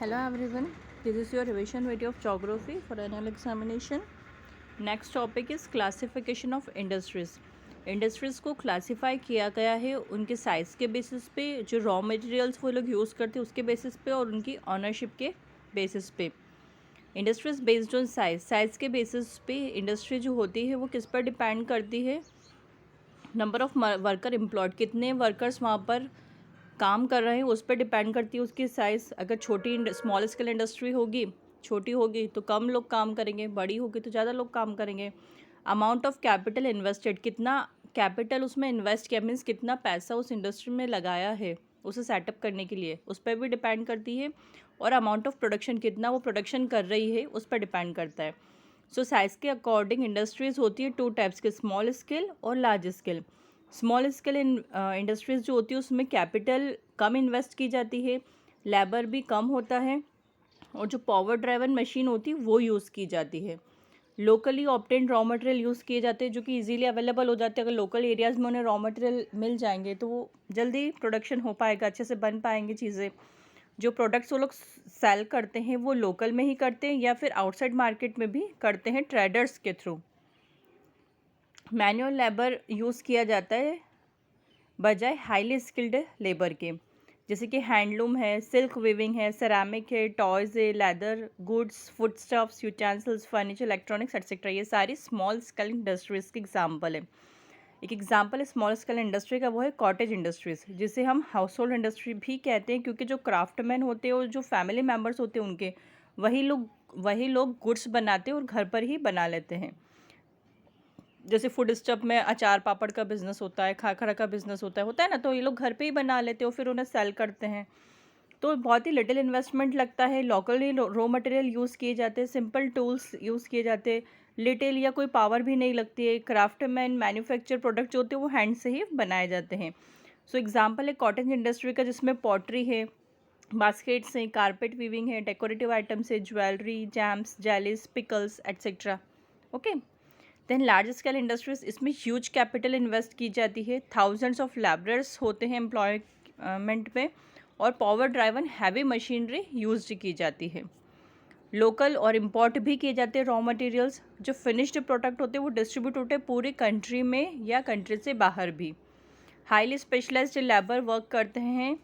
Hello everyone, this is your revision video of geography for annual examination. Next topic is classification of industries. Industries को classify किया गया है उनके size के basis पे, जो रॉ मटेरियल्स वो लोग यूज़ करते हैं उसके बेसिस पे और उनकी ऑनरशिप के बेसिस पे. इंडस्ट्रीज़ बेस्ड ऑन साइज़ के बेसिस पे इंडस्ट्री जो होती है वो किस पर डिपेंड करती है. नंबर ऑफ़ वर्कर एम्प्लॉयड, कितने वर्कर्स वहाँ पर काम कर रहे हैं उस पर डिपेंड करती है उसकी साइज़. अगर स्मॉल स्केल इंडस्ट्री होगी, छोटी होगी तो कम लोग काम करेंगे, बड़ी होगी तो ज़्यादा लोग काम करेंगे. अमाउंट ऑफ कैपिटल इन्वेस्टेड, कितना कैपिटल उसमें इन्वेस्ट किया, मीन्स कितना पैसा उस इंडस्ट्री में लगाया है उसे सेटअप करने के लिए, उस पर भी डिपेंड करती है. और अमाउंट ऑफ प्रोडक्शन, कितना वो प्रोडक्शन कर रही है उस पर डिपेंड करता है. सो साइज़ के अकॉर्डिंग इंडस्ट्रीज़ होती है टू टाइप्स के, स्मॉल स्केल और large scale. Small scale industries जो होती है उसमें कैपिटल कम इन्वेस्ट की जाती है, लेबर भी कम होता है और जो पावर ड्राइवन मशीन होती है वो यूज़ की जाती है. Locally obtain raw material use किए जाते हैं जो कि इजीली अवेलेबल हो जाते हैं. अगर लोकल एरियाज़ में उन्हें रॉ मटेरियल मिल जाएंगे तो वो जल्दी प्रोडक्शन हो पाएगा, अच्छे से बन पाएंगे चीज़ें. जो प्रोडक्ट्स वो लोग सेल करते हैं वो लोकल में ही करते हैं या फिर आउटसाइड मार्केट में भी करते हैं ट्रेडर्स के थ्रू. मैनुअल लेबर यूज़ किया जाता है बजाय हाईली स्किल्ड लेबर के, जैसे कि हैंडलूम है, सिल्क वीविंग है, सेरामिक है, टॉयज़ है, leather goods, food stuffs, utensils, furniture, electronics etcetera. ये सारी स्मॉल स्केल इंडस्ट्रीज़ की एग्जांपल है. एक एग्जांपल है स्मॉल स्केल इंडस्ट्री का, वो है कॉटेज इंडस्ट्रीज़, जिसे हम हाउस होल्ड इंडस्ट्री भी कहते हैं, क्योंकि जो क्राफ्टमैन होते हैं और जो फैमिली मेम्बर्स होते हैं उनके वही लोग गुड्स बनाते हैं और घर पर ही बना लेते हैं. जैसे फूड स्टफ में अचार पापड़ का बिज़नेस होता है, खाखरा का बिज़नेस होता है ना, तो ये लोग घर पे ही बना लेते हो फिर उन्हें सेल करते हैं. तो बहुत ही लिटिल इन्वेस्टमेंट लगता है, लोकली रॉ मटेरियल यूज़ किए जाते हैं, सिंपल टूल्स यूज़ किए जाते हैं, लिटिल या कोई पावर भी नहीं लगती है. क्राफ्टमैन मैन्युफैक्चर प्रोडक्ट जो होते हैं वो हैंड से ही बनाए जाते हैं. सो एग्जाम्पल है कॉटन इंडस्ट्री का, जिसमें पॉटरी है, बास्केट्स हैं, कारपेट वीविंग है, डेकोरेटिव आइटम्स है, jewellery, jams, jellies, pickles etcetera. Okay. Then large scale industries, इसमें ह्यूज कैपिटल इन्वेस्ट की जाती है, थाउजेंड्स ऑफ लेबरर्स होते हैं एम्प्लॉयमेंट में और power driven heavy machinery use की जाती है. लोकल और इम्पोर्ट भी किए जाते हैं रॉ मटेरियल्स. जो फिनिश्ड प्रोडक्ट होते हैं वो डिस्ट्रीब्यूट होते हैं पूरी कंट्री में या कंट्री से बाहर भी. हाईली स्पेशलाइज्ड लेबर वर्क करते हैं,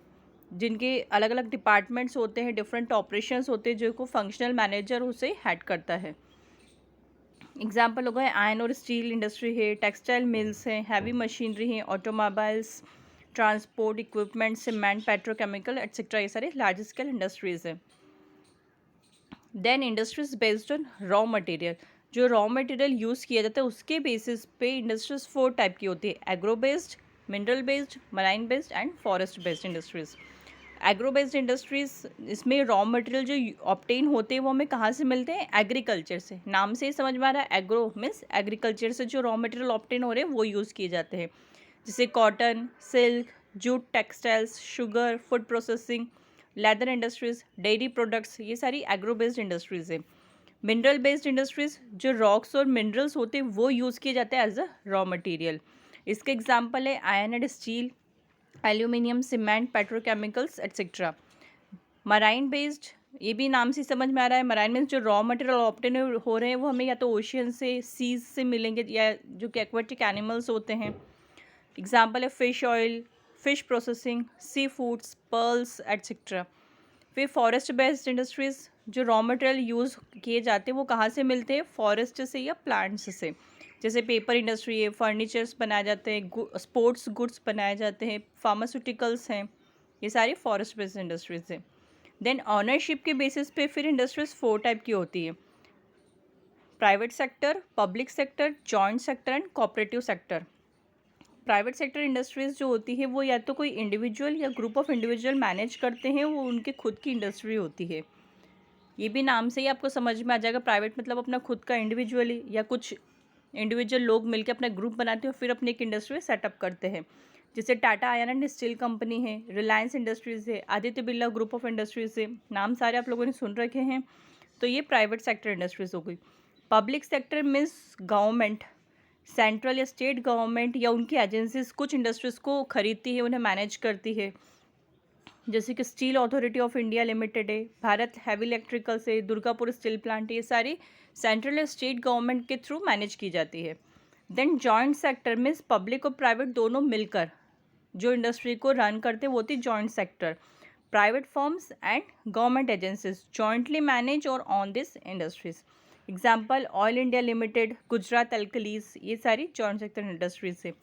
जिनके अलग अलग डिपार्टमेंट्स होते हैं, डिफरेंट ऑपरेशंस होते हैं, जो को फंक्शनल मैनेजर उसे हेड करता है. एग्जाम्पल हो गए आयरन और स्टील इंडस्ट्री है, टेक्सटाइल मिल्स हैं, हैवी मशीनरी है, automobiles, transport equipment, cement, petrochemical etcetera. ये सारे लार्ज स्केल इंडस्ट्रीज़ हैं. Then industries based on raw material, जो रॉ मटेरियल यूज़ किया जाता है उसके बेसिस पे इंडस्ट्रीज 4 टाइप की होती है: agro based, mineral based, marine based and forest based industries. Agro based industries, इसमें रॉ मटेरियल जो ऑब्टेन होते हैं वो हमें कहाँ से मिलते हैं? एग्रीकल्चर से. नाम से ही समझ में आ रहा है, एग्रो मीन्स एग्रीकल्चर से जो रॉ मटेरियल ऑब्टेन हो रहे हैं वो यूज़ किए जाते हैं, जैसे cotton, silk, jute, textiles, sugar, food processing, leather industries, dairy products. ये सारी एग्रो बेस्ड इंडस्ट्रीज़ है. मिनरल बेस्ड इंडस्ट्रीज़, जो रॉक्स और मिनरल्स होते हैं वो यूज़ किए जाते हैं एज अ रॉ मटेरियल. इसके एग्जाम्पल है iron and steel, aluminium, cement, petrochemicals etcetera. Marine based, ये भी नाम से समझ में आ रहा है, मराइन मीन्स जो रॉ मटेरियल ऑब्टेन हो रहे हैं वो हमें या तो ओशियन से, सीज से मिलेंगे या जो कि एक्वेटिक एनिमल्स होते हैं. एग्जाम्पल है fish oil, fish processing, sea foods, pearls etcetera. फिर फॉरेस्ट बेस्ड इंडस्ट्रीज़, जो रॉ मटेरियल यूज़ किए जाते हैं वो कहाँ से मिलते हैं? फॉरेस्ट से या प्लांट्स से. जैसे पेपर इंडस्ट्री है, फर्नीचर्स बनाए जाते हैं, स्पोर्ट्स गुड्स बनाए जाते हैं, फार्मास्यूटिकल्स हैं. ये सारी फॉरेस्ट बेस्ड इंडस्ट्रीज़ हैं. देन ऑनरशिप के बेसिस पे फिर इंडस्ट्रीज़ 4 टाइप की होती है: private sector, public sector, joint sector and cooperative sector. Private sector industries जो होती है वो या तो कोई इंडिविजुअल या ग्रुप ऑफ इंडिविजुअल मैनेज करते हैं, वो उनके खुद की इंडस्ट्री होती है. ये भी नाम से ही आपको समझ में आ जाएगा, प्राइवेट मतलब अपना खुद का इंडिविजुअली या कुछ इंडिविजुअल लोग मिलकर अपना ग्रुप बनाते हैं और फिर अपनी एक इंडस्ट्री सेटअप करते हैं. जैसे Tata iron and steel company है, रिलायंस इंडस्ट्रीज़ है, Aditya Birla group of industries है. नाम सारे आप लोगों ने सुन रखे हैं. तो ये प्राइवेट सेक्टर इंडस्ट्रीज़ हो गई. Public sector means government, central या स्टेट गवर्नमेंट या उनकी एजेंसीज कुछ इंडस्ट्रीज़ को खरीदती है, उन्हें मैनेज करती है. जैसे कि steel authority of India limited है, भारत हैवी इलेक्ट्रिकल्स है, दुर्गापुर स्टील प्लांट है, ये सारी सेंट्रल और स्टेट गवर्नमेंट के थ्रू मैनेज की जाती है। Then joint sector means public और प्राइवेट दोनों मिलकर जो इंडस्ट्री को रन करते हैं वो होती है joint sector. Private firms and government agencies jointly manage और on this industries. Example oil India limited, Gujarat alkalies, ये सारी जॉइंट सेक्टर इंडस्ट्रीज है।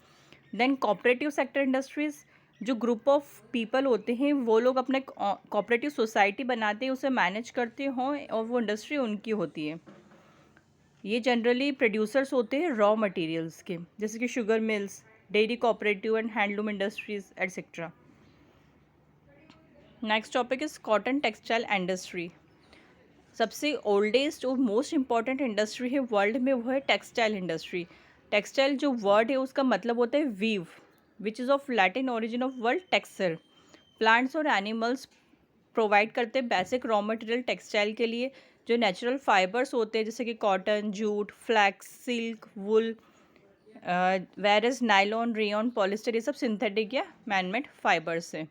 देन कोऑपरेटिव सेक्टर इंडस्ट्रीज, जो ग्रुप ऑफ पीपल होते हैं वो लोग अपने कोऑपरेटिव सोसाइटी बनाते हैं, उसे मैनेज करते हों और वो इंडस्ट्री उनकी होती है। ये जनरली प्रोड्यूसर्स होते हैं रॉ मटेरियल्स के, जैसे कि sugar mills, dairy cooperative and handloom industries etcetera. Next topic is cotton textile industry. सबसे ओल्डेस्ट और मोस्ट इम्पॉर्टेंट इंडस्ट्री है वर्ल्ड में, वो है टेक्सटाइल इंडस्ट्री। टेक्सटाइल जो वर्ड है उसका मतलब होता है weave, which is of Latin origin of word texere. Plants और एनिमल्स प्रोवाइड करते हैं बेसिक रॉ मटेरियल टेक्सटाइल के लिए, जो नेचुरल फाइबर्स होते हैं जैसे कि कॉटन, जूट, फ्लैक्स, सिल्क, वुल, वेरस, नायलॉन, रेयॉन, पॉलिस्टर, ये सब सिंथेटिक या मैनमेड फाइबर्स हैं।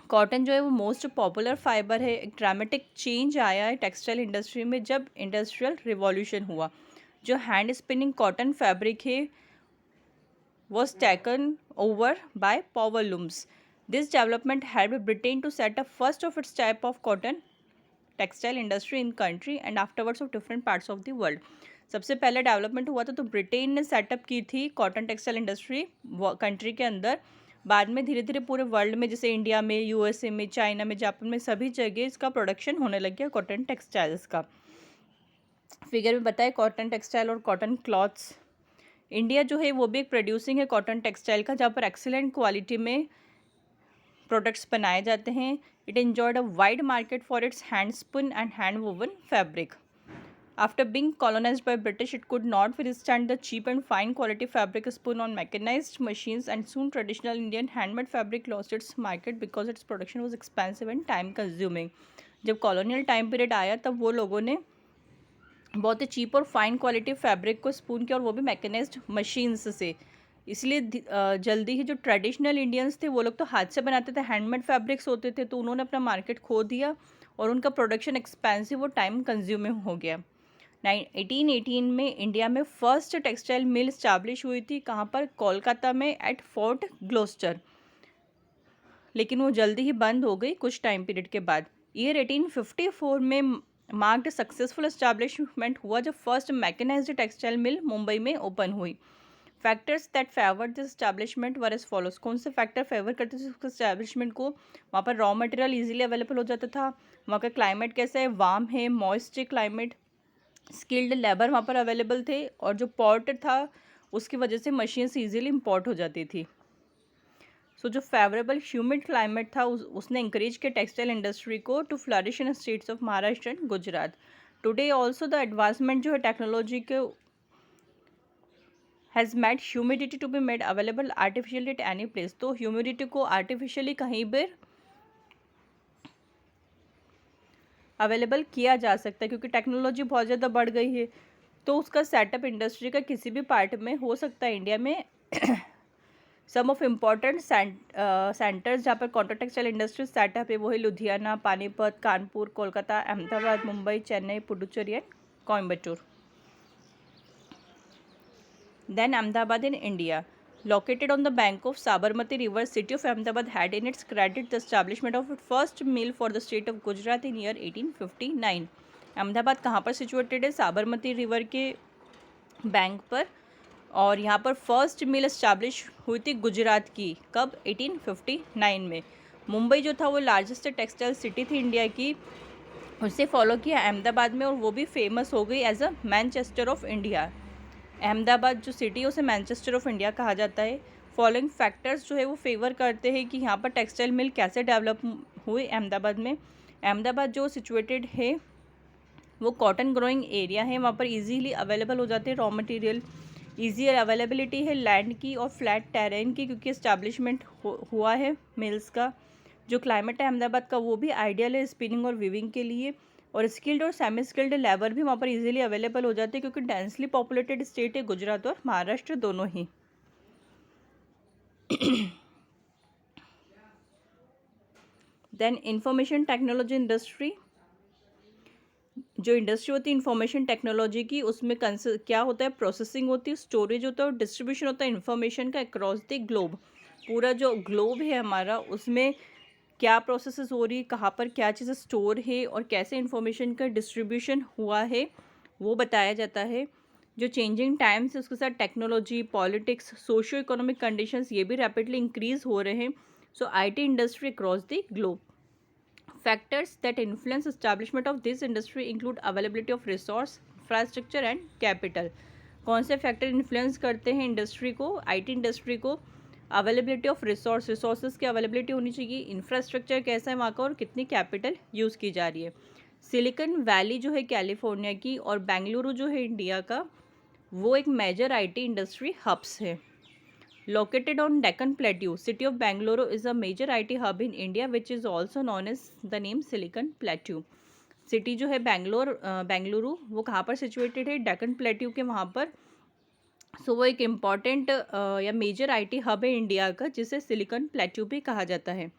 कॉटन जो है वो मोस्ट पॉपुलर फाइबर है। एक ड्रामेटिक चेंज आया है टेक्सटाइल इंडस्ट्री में जब इंडस्ट्रियल रिवॉल्यूशन हुआ। जो हैंड स्पिनिंग कॉटन फैब्रिक है was taken over by power looms. This development helped Britain to set up first of its type of cotton textile industry in country and afterwards of different parts of the world. सबसे पहले development हुआ था तो Britain ने setup की थी cotton textile industry country के अंदर। बाद में धीरे धीरे पूरे वर्ल्ड में, जैसे इंडिया में, यूएसए में, चाइना में, जापान में, सभी जगह इसका प्रोडक्शन होने लग गया कॉटन टेक्सटाइल्स का। फिगर में बताए कॉटन टेक्सटाइल और कॉटन क्लॉथ्स। इंडिया जो है वो भी एक प्रोड्यूसिंग है कॉटन टेक्सटाइल का, जहाँ पर एक्सीलेंट क्वालिटी में प्रोडक्ट्स बनाए जाते हैं। It enjoyed a wide market for its hand spin and hand woven fabric. After being colonized by British, it could not withstand the cheap and fine quality fabric spun on mechanized machines, and soon traditional Indian handmade fabric lost its market because its production was expensive and time consuming. जब colonial time period आया तब वो लोगों ने बहुत ही cheap और fine quality fabric को spoon किया, और वो भी मैकेनाइज्ड मशीन्स से। इसलिए जल्दी ही जो ट्रेडिशनल इंडियंस थे वो लोग तो हाथ से बनाते थे, हैंडमेड फैब्रिक्स होते थे, तो उन्होंने अपना मार्केट खो दिया और उनका प्रोडक्शन एक्सपेंसिव और टाइम कंज्यूमिंग हो गया। 1818 में इंडिया में फर्स्ट टेक्सटाइल मिल स्टैब्लिश हुई थी। कहाँ पर? कोलकाता में एट फोर्ट ग्लोस्टर, लेकिन वो जल्दी ही बंद हो गई कुछ टाइम पीरियड के बाद। ईयर 1854 में मार्क्ड सक्सेसफुल एस्टैब्लिशमेंट हुआ जब first mechanized textile mill Mumbai में ओपन हुई। Factors that favoured this establishment were as follows. कौन से फैक्टर फेवर करते थे उस एस्टैब्लिशमेंट को? वहाँ पर रॉ मटेरियल इजीली अवेलेबल हो जाता था, वहाँ का क्लाइमेट कैसा है, वार्म है, मॉइस्ट क्लाइमेट, स्किल्ड लेबर वहाँ पर अवेलेबल थे, और जो पोर्ट था उसकी वजह से मशीन्स ईजिली इम्पोर्ट हो जाती थी। सो जो फेवरेबल ह्यूमिड क्लाइमेट था उसने इंकरेज किया टेक्सटाइल इंडस्ट्री को to flourish in states of Maharashtra and Gujarat. Today also the advancement जो है टेक्नोलॉजी के has made humidity to be made available artificially at any place. तो ह्यूमिडिटी को आर्टिफिशियली कहीं पर अवेलेबल किया जा सकता है, क्योंकि टेक्नोलॉजी बहुत ज़्यादा बढ़ गई है, तो उसका सेटअप इंडस्ट्री का किसी भी पार्ट में हो सकता है इंडिया में। सम ऑफ इम्पॉर्टेंट सेंटर्स जहाँ पर कॉटन टेक्सटाइल इंडस्ट्री सेटअप है वो है Ludhiana, Panipat, Kanpur, Kolkata, Ahmedabad, Mumbai, Chennai, Puducherry and Coimbatore. Then Ahmedabad in India, located on the bank of Sabarmati River, city of Ahmedabad had in its credit the establishment of its first mill for the state of Gujarat in year 1859. Ahmedabad कहाँ पर situated है? Sabarmati river के bank पर, और यहाँ पर first मिल establish हुई थी गुजरात की। कब? 1859 में। मुंबई जो था वो लार्जेस्ट टेक्सटाइल सिटी थी इंडिया की, उसे फॉलो किया अहमदाबाद में, और वो भी फेमस हो गई as a Manchester of India. Ahmedabad जो सिटी है उसे मैनचेस्टर ऑफ इंडिया कहा जाता है। फॉलोइंग फैक्टर्स जो है वो फेवर करते हैं कि यहाँ पर टेक्सटाइल मिल कैसे डेवलप हुई अहमदाबाद में। अहमदाबाद जो सिचुएटेड है वो कॉटन ग्रोइंग एरिया है, वहाँ पर इजीली अवेलेबल हो जाते हैं रॉ मटेरियल, ईजी अवेलेबिलिटी है लैंड की और फ्लैट टेरेन की, क्योंकि इस्टेब्लिशमेंट हुआ है मिल्स का। जो क्लाइमेट है अहमदाबाद का वो भी आइडियल है स्पिनिंग और वीविंग के लिए, और स्किल्ड और सेमी स्किल्ड लेबर भी वहाँ पर इजीली अवेलेबल हो जाते हैं, क्योंकि डेंसली पॉपुलेटेड स्टेट है गुजरात और महाराष्ट्र दोनों ही। देन इंफॉर्मेशन टेक्नोलॉजी इंडस्ट्री, जो इंडस्ट्री होती है इंफॉर्मेशन टेक्नोलॉजी की, उसमें क्या होता है, प्रोसेसिंग होती है, स्टोरेज होता है और डिस्ट्रीब्यूशन होता है इन्फॉर्मेशन का अक्रॉस द ग्लोब। पूरा जो ग्लोब है हमारा, उसमें क्या प्रोसेसेस हो रही है, कहाँ पर क्या चीज़ें स्टोर है और कैसे इन्फॉर्मेशन का डिस्ट्रीब्यूशन हुआ है, वो बताया जाता है। जो चेंजिंग टाइम्स है उसके साथ technology, politics, socio economic conditions ये भी रैपिडली इंक्रीज हो रहे हैं। So IT industry across the globe. Factors that influence establishment of this industry include availability of resource, infrastructure and capital. कौन से फैक्टर इन्फ्लुएंस करते हैं इंडस्ट्री को, आईटी इंडस्ट्री को? अवेलेबिलिटी ऑफ रिसोर्सेज की अवेलेबिलिटी होनी चाहिए, इंफ्रास्ट्रक्चर कैसा है वहाँ का और कितनी कैपिटल यूज़ की जा रही है। सिलिकॉन वैली जो है कैलिफोर्निया की और बेंगलुरु जो है इंडिया का, वो एक मेजर आईटी इंडस्ट्री हब्स है। Located on Deccan Plateau, city of Bangalore is a major IT hub in India, which is also known as the name Silicon Plateau. City जो है बेंगलुरु, वो कहाँ पर सिचुएटेड है, डेक्कन प्लेट्यू के वहाँ पर। सो वो एक इम्पॉर्टेंट या मेजर आईटी हब है इंडिया का, जिसे सिलिकॉन प्लेट्यू भी कहा जाता है।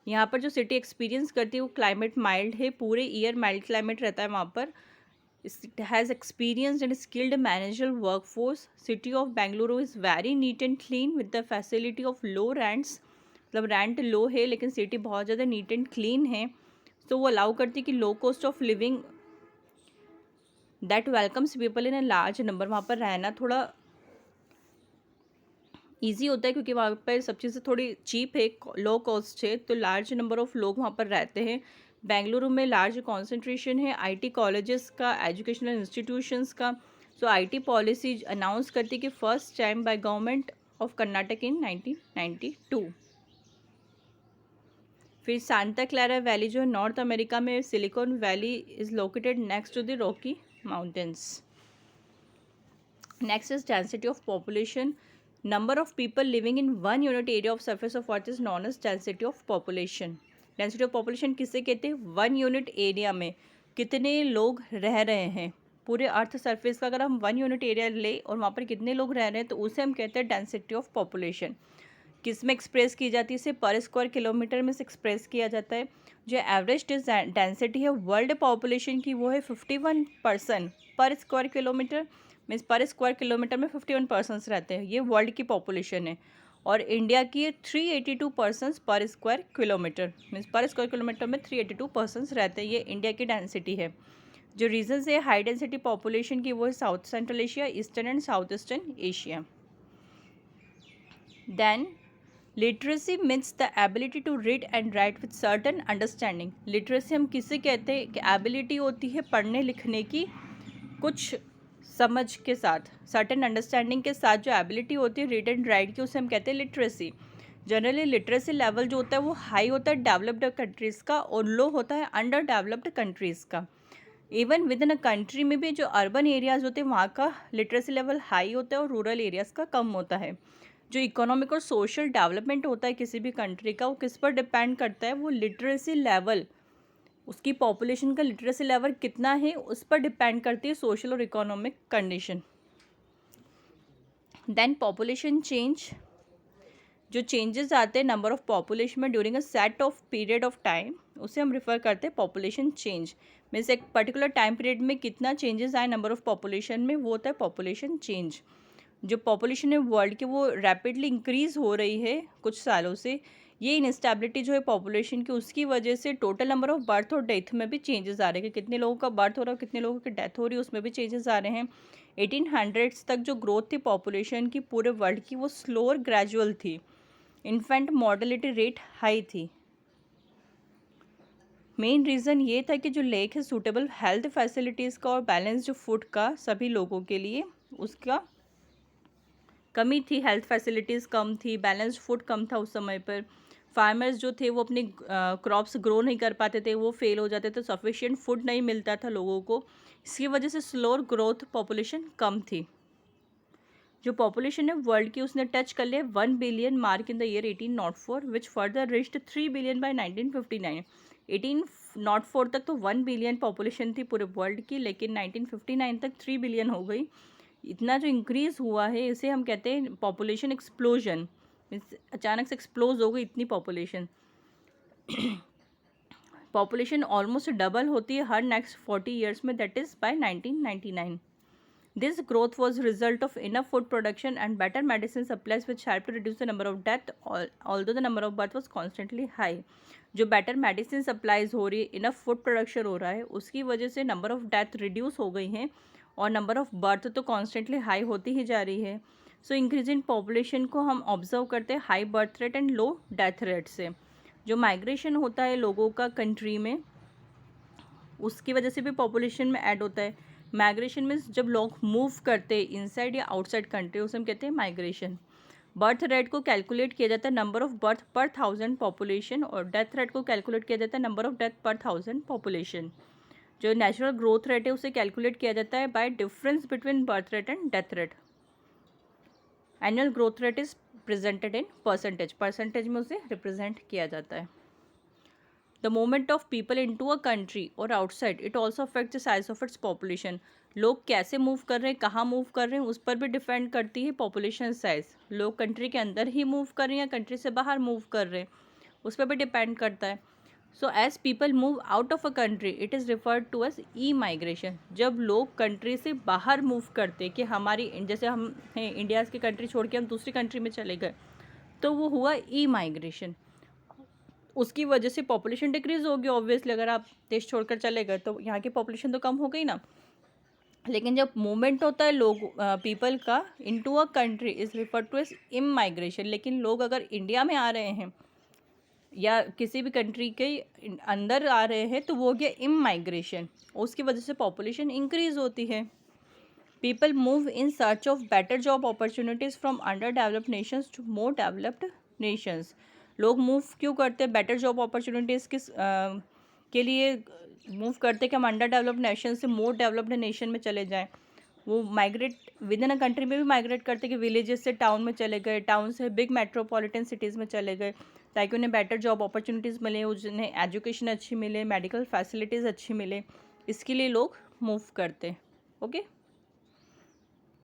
यहाँ पर जो सिटी एक्सपीरियंस करती है वो क्लाइमेट माइल्ड है, पूरे ईयर माइल्ड क्लाइमेट रहता है वहाँ पर। It has experienced and skilled managerial workforce. City of Bangalore is very neat and clean with the facility of low rents. मतलब रेंट लो है लेकिन सिटी बहुत ज़्यादा नीट एंड क्लीन है। तो वो अलाउ करती है कि low cost of living that welcomes people in a large number. वहाँ पर रहना थोड़ा ईजी होता है क्योंकि वहाँ पर सब चीज़ें थोड़ी चीप है, लो कॉस्ट है, तो लार्ज नंबर ऑफ लोग वहाँ पर रहते हैं। बेंगलुरु में लार्ज कॉन्सेंट्रेशन है आईटी कॉलेजेस का, एजुकेशनल इंस्टीट्यूशंस का। सो आईटी पॉलिसी अनाउंस करती कि first time by government of Karnataka in 1992। फिर सांता क्लारा वैली जो है नॉर्थ अमेरिका में, Silicon Valley is located next to the Rocky Mountains. Next is density of population, number of people living in 1 unit area of surface of earth is known as density of population. Density of population किसे कहते हैं? 1 unit area में कितने लोग रह रहे हैं। पूरे अर्थ सरफेस का अगर हम 1 यूनिट एरिया ले और वहाँ पर कितने लोग रह रहे हैं तो उसे हम कहते हैं डेंसिटी ऑफ पॉपुलेशन। किस में एक्सप्रेस की जाती है? इसे पर स्क्वायर किलोमीटर में से एक्सप्रेस किया जाता है। जो एवरेज डेंसिटी है वर्ल्ड पॉपुलेशन की वो है 51% पर स्क्वायर किलोमीटर। मीन्स पर स्क्वायर किलोमीटर में 51 पर्सन्स रहते हैं, ये वर्ल्ड की पॉपुलेशन है। और इंडिया की 382 पर्सन्स पर स्क्वायर किलोमीटर, मीन्स पर स्क्वायर किलोमीटर में 382 पर्सन्स रहते हैं, ये इंडिया की डेंसिटी है। जो रीजन्स है हाई डेंसिटी पॉपुलेशन की वो है south central Asia, eastern and south eastern Asia. Then literacy means the ability to read and write with certain understanding. Literacy हम किसे कहते हैं कि एबिलिटी होती है पढ़ने लिखने की कुछ समझ के साथ, सर्टेन अंडरस्टैंडिंग के साथ जो एबिलिटी होती है रीड एंड राइट की, उसे हम कहते हैं लिटरेसी। जनरली लिटरेसी लेवल जो होता है वो हाई होता है डेवलप्ड कंट्रीज़ का और लो होता है अंडर डेवलप्ड कंट्रीज़ का। Even with in a country में भी जो अर्बन एरियाज़ होते हैं वहाँ का लिटरेसी लेवल हाई होता है और रूरल एरियाज़ का कम होता है। जो इकोनॉमिक और सोशल डेवलपमेंट होता है किसी भी कंट्री का, वो किस पर डिपेंड करता है? वो लिटरेसी लेवल, उसकी पॉपुलेशन का लिटरेसी लेवल कितना है उस पर डिपेंड करती है सोशल और economic condition. Then population change, जो चेंजेस आते हैं नंबर ऑफ पॉपुलेशन में during a set of period of time, उसे हम रिफ़र करते हैं पॉपुलेशन चेंज। मीन्स एक पर्टिकुलर टाइम पीरियड में कितना चेंजेस आए नंबर ऑफ पॉपुलेशन में, वो होता है पॉपुलेशन चेंज। जो पॉपुलेशन है वर्ल्ड की वो रैपिडली इंक्रीज़ हो रही है कुछ सालों से। ये इनस्टेबिलिटी जो है पॉपुलेशन की, उसकी वजह से टोटल नंबर ऑफ बर्थ और डेथ में भी चेंजेस आ रहे हैं कि कितने लोगों का बर्थ हो रहा है, कितने लोगों की डेथ हो रही है, उसमें भी चेंजेस आ रहे हैं। 1800s तक जो ग्रोथ थी पॉपुलेशन की पूरे वर्ल्ड की वो स्लो और ग्रेजुअल थी। इन्फेंट मॉर्टेलिटी रेट हाई थी। मेन रीज़न ये था कि जो लेक है सूटेबल हेल्थ फैसिलिटीज़ का और बैलेंस जो फूड का सभी लोगों के लिए, उसका कमी थी। हेल्थ फैसिलिटीज़ कम थी, बैलेंस्ड फूड कम था उस समय पर। फार्मर्स जो थे वो अपनी क्रॉप्स ग्रो नहीं कर पाते थे, वो फेल हो जाते थे, सफिशिएंट फूड नहीं मिलता था लोगों को। इसकी वजह से स्लोअर ग्रोथ, पॉपुलेशन कम थी। जो पॉपुलेशन है वर्ल्ड की उसने टच कर लिया 1 billion mark in the year 1804 which further reached 3 billion by 1959। 1804 तक तो 1 बिलियन पॉपुलेशन थी पूरे वर्ल्ड की, लेकिन 1959 तक 3 बिलियन हो गई। इतना जो इंक्रीज़ हुआ है इसे हम कहते हैं पॉपुलेशन एक्सप्लोजन। अचानक से एक्सप्लोज हो गई इतनी पॉपुलेशन। पॉपुलेशन ऑलमोस्ट डबल होती है हर नेक्स्ट 40 ईयर्स में, that is by 1999. This growth was result of enough food production and better medicine supplies which helped to reduce the number of death, although the number of birth was constantly high. जो better medicine supplies हो रही है, enough food production हो रहा है, उसकी वजह से number of death reduce हो गई हैं और number of birth तो constantly high होती ही जा रही है. So increase in population को हम observe करते हैं high birth rate and low death rate से. जो migration होता है लोगों का country में, उसकी वजह से भी population में add होता है. माइग्रेशन मीन्स जब लोग मूव करते हैं इनसाइड या आउटसाइड कंट्री, उसे हम कहते हैं माइग्रेशन. बर्थ रेट को कैलकुलेट किया जाता है नंबर ऑफ बर्थ पर 1000 पॉपुलेशन, और डेथ रेट को कैलकुलेट किया जाता है नंबर ऑफ डेथ पर 1000 पॉपुलेशन. जो नेचुरल ग्रोथ रेट है उसे कैलकुलेट किया जाता है bye difference between birth rate and death rate. Annual growth rate is presented in percentage में उसे रिप्रेजेंट किया जाता है. The movement of people into a country or outside, it also affects the size of its population. लोग कैसे move कर रहे हैं, कहाँ मूव कर रहे हैं, उस पर भी डिपेंड करती है पॉपुलेशन साइज. लोग कंट्री के अंदर ही मूव कर रहे हैं या कंट्री से बाहर मूव कर रहे हैं, उस पर भी डिपेंड करता है. So as people move out of a country, it is referred to as emigration. जब लोग कंट्री से बाहर मूव करते कि हमारी, जैसे हम हैं इंडिया की कंट्री छोड़ के हम दूसरी कंट्री में चले गए, तो वो हुआ ई माइग्रेशन. उसकी वजह से पॉपुलेशन डिक्रीज होगी ऑब्वियसली. अगर आप देश छोड़कर चले गए तो यहाँ की पॉपुलेशन तो कम हो गई ना. लेकिन जब मूवमेंट होता है लोग पीपल का into a country is refer to as immigration. लेकिन लोग अगर इंडिया में आ रहे हैं या किसी भी कंट्री के अंदर आ रहे हैं तो वो हो गया इम माइग्रेशन. उसकी वजह से पॉपुलेशन इंक्रीज होती है. People move in search of better job opportunities from under developed nations to more developed nations. लोग मूव क्यों करते हैं, बेटर जॉब अपॉर्चुनिटीज़ के लिए मूव करते हैं कि हम अंडर डेवलप्ड नेशन से मोर डेवलप्ड नेशन में चले जाएं. वो migrate with in a country में भी माइग्रेट करते हैं कि विलेजेस से टाउन में चले गए, टाउन से बिग मेट्रोपॉलिटन सिटीज़ में चले गए, ताकि उन्हें बेटर जॉब अपॉर्चुनिटीज़ मिले, उन्हें एजुकेशन अच्छी मिले, मेडिकल फैसिलिटीज़ अच्छी मिले. इसके लिए लोग मूव करते हैं. ओके.